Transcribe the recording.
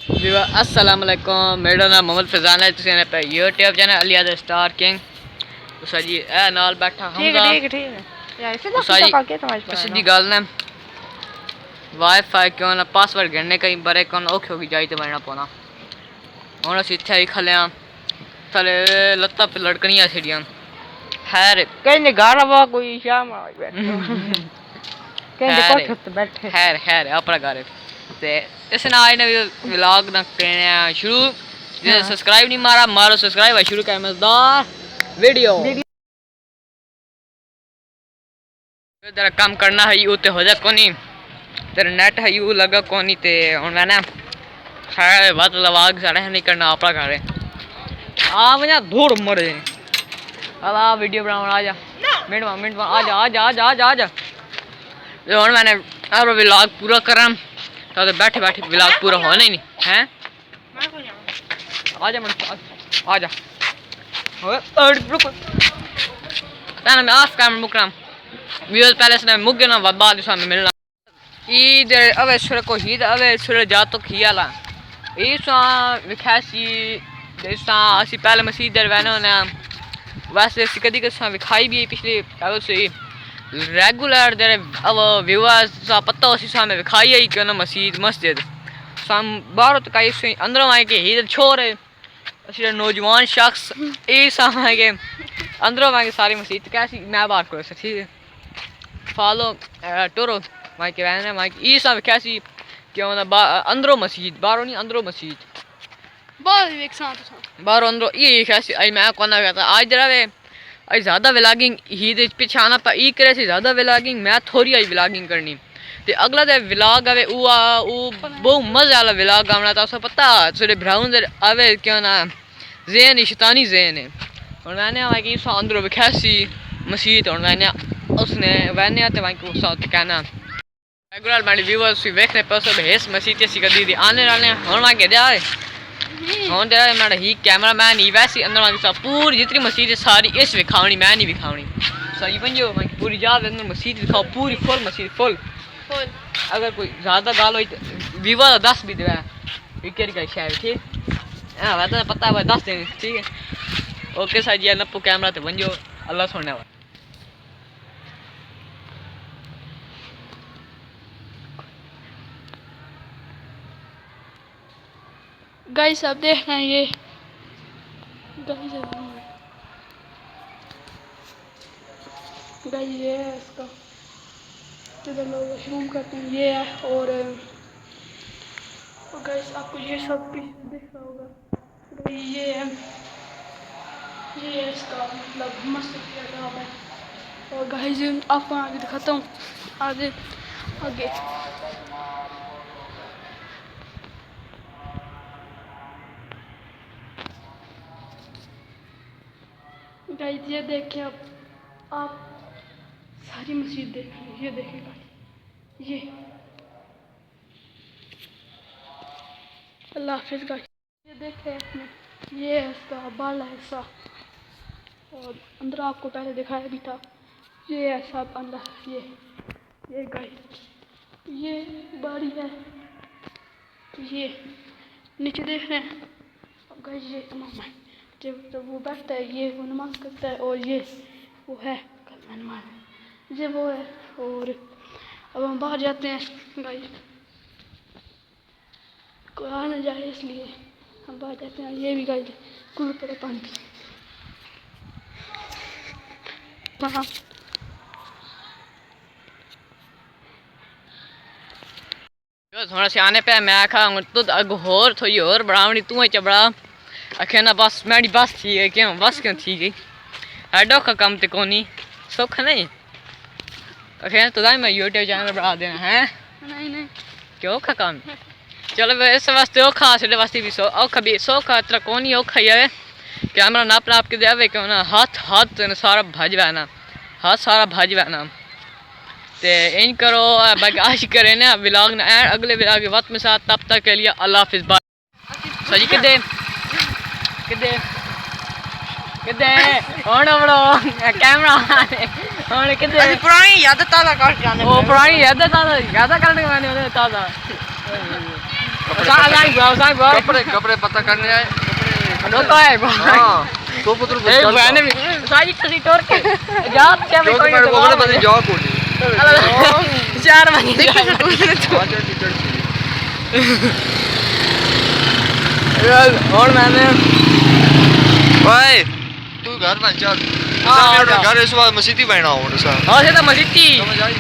अस्सलाम वालेकुम, मेरा नाम मोहम्मद फैजान है। तुसीं पे YouTube channel Aliya the star king उसा जी ए नाल बैठा हमजा। ठीक है यार इसे तो काके समझ सीधी गल ने वाईफाई क्यों ना पासवर्ड गिनने कई बारे कौन औखे होगी जाई ते बनना पौना। हुन असीं इत्थे ही खले थले लत्ता पे लड़कनियां छड़ियां खैर कहने घर वा कोई शाम आ बैठो कहने कोठे पे बैठे खैर खैर अपना घर ते इस ना आए ने व्लॉग ना करने शुरू। जिन्हें सब्सक्राइब नहीं मारा मारो सब्सक्राइब है शुरू कर मजेदार वीडियो तेरा काम करना है यू ते हो जा कोनी तेरा नेट है यू लगा कोनी ते हुन मैंने खैर बात लवाग साढ़े नहीं करना अपना घर आ मुझे धूड़ मर जाए। अब आ वीडियो बनाना आ जा मिनट आ जा आ जा आ जा आ जा आ जा हुन मैंने अब व्लॉग पूरा करा तो बैठे बैठे व्लॉग पूरा होना ही नहीं हैं। आजा मन आजा मैं ऑफ कैमरा मुकरम व्यूअर्स पहले से मुक गया ना बाद में मिलना ईद अवे सुर को हीद अवे सुर जा तो खियाला ईसा विखासी जैसा असी पहले मस्जिद दरवाना ना वैसे कदी कसा विखाई भी पिछले अब से रेगुलर दे अब व्यूअर्स सा पता उसी सामने विखाई आई कि ना मस्जिद साम बाहर तो कई से अंदर आए के ही छोरे असी नौजवान शख्स ए सामने के अंदर आए के सारी मस्जिद कैसी मैं बात करो से ठीक है फॉलो टोरो माइक के वैन माइक ई सब कैसी क्यों ना अंदरो मस्जिद बाहरों नहीं अंदरो मस्जिद बाहर एक साथ बाहरों अंदरो ये कैसी आई मैं कोना कहता आज जरा वे आई ज़्यादा व्लॉगिंग ही दे पीछे आना पा ई करे से ज़्यादा व्लॉगिंग मैं थोड़ी आई व्लॉगिंग करनी ते अगला दे व्लॉग आवे ऊ बहुत मज़े वाला व्लॉग आना तो पता थोड़े ब्राउन दे आवे क्यों ना ज़हन शैतानी ज़हन है और मैंने आया कि उसका अंदर विखासी मस्जिद और मैंने उसने वैने आते वहीं को साथ कहना रेगुलर मेरे व्यूअर्स भी देखने पर सब हेस मस्जिद से कदी दी आने वाले होने वाले दे आए होने दे आए मेरा ही कैमरा मैन ही वैसे अंदर वाली सब पूरी जितनी मस्जिद है सारी इस विखावनी मैं नहीं विखावनी सही बंजो मैं पूरी याद अंदर मस्जिद दिखाओ पूरी फुल मस्जिद फुल अगर कोई ज़्यादा गाल हो तो व्यूअर 10 भी दे विकेट का शायद ठीक हाँ वैसे पता है 10 देने ठीक है ओके सर जी नप्पू कैमरा तो बंजो अल्लाह सुनने वाला गाइस आप देख रहे हैं ये गाइस ये है इसका इधर लोग वॉशरूम करते हैं ये है और गाइस आपको ये सब भी दिख रहा होगा ये है इसका मतलब मस्त किया गया है और गाइस आपको आगे दिखाता हूँ आगे गाइस ये देखिए आप सारी मस्जिद देखें ये देखिएगा ये अल्लाह हाफिज़ गाइस ये देखें आपने ये है इसका बाला हिस्सा और अंदर आपको पहले दिखाया भी था ये है सब अंदर ये गाइस ये बाड़ी है ये नीचे देख रहे हैं गाइस ये इमाम है जब वो बैठता है ये वो नमाज करता है और ये वो है कलमा नमाज ये वो है और अब हम बाहर जाते हैं गाइस कोई आ ना जाए इसलिए हम बाहर जाते हैं ये भी गाइस कुल पड़े पानी हाँ थोड़ा से आने पे मैं आखा तो अग होर थोड़ी और बढ़ावनी तू चबड़ा आखे ना बस मेरी बस थी गई क्यों बस क्यों थी गई हेडो का काम तो कोनी सुख नहीं आखे तो मैं यूट्यूब चैनल बढ़ा देना है नहीं क्यों खा काम चलो इस वास्ते औखा से वास्ते भी औखा भी सौखा इतना कोनी औखा ही है कैमरा नाप के दे क्यों ना हाथ सारा भज ना हाथ सारा भज ना ते इन करो आज करें ना व्लॉग ना अगले व्लॉग के वक्त में साथ तब तक के लिए अल्लाह हाफिज़ बाय सही किदे हुन बड़ो कैमरा हुन किदे पुरानी याद ताज़ा कर जाने ओ पुरानी याद ताज़ा करने मैंने ताज़ा साईं कपड़े कपड़े पता करने आए कपड़े रोका है हाँ तो पुत्र ए बहने भी साजी तसी टोर के जा क्या जो भाई तुम्हारे को बड़े बड़े जॉब को चार महीने देखिए वाटर टिकट और मैंने भाई तू घर में चल हाँ, घर इस बार मस्जिद ही बना हो और से तो मस्जिद थी समझ आई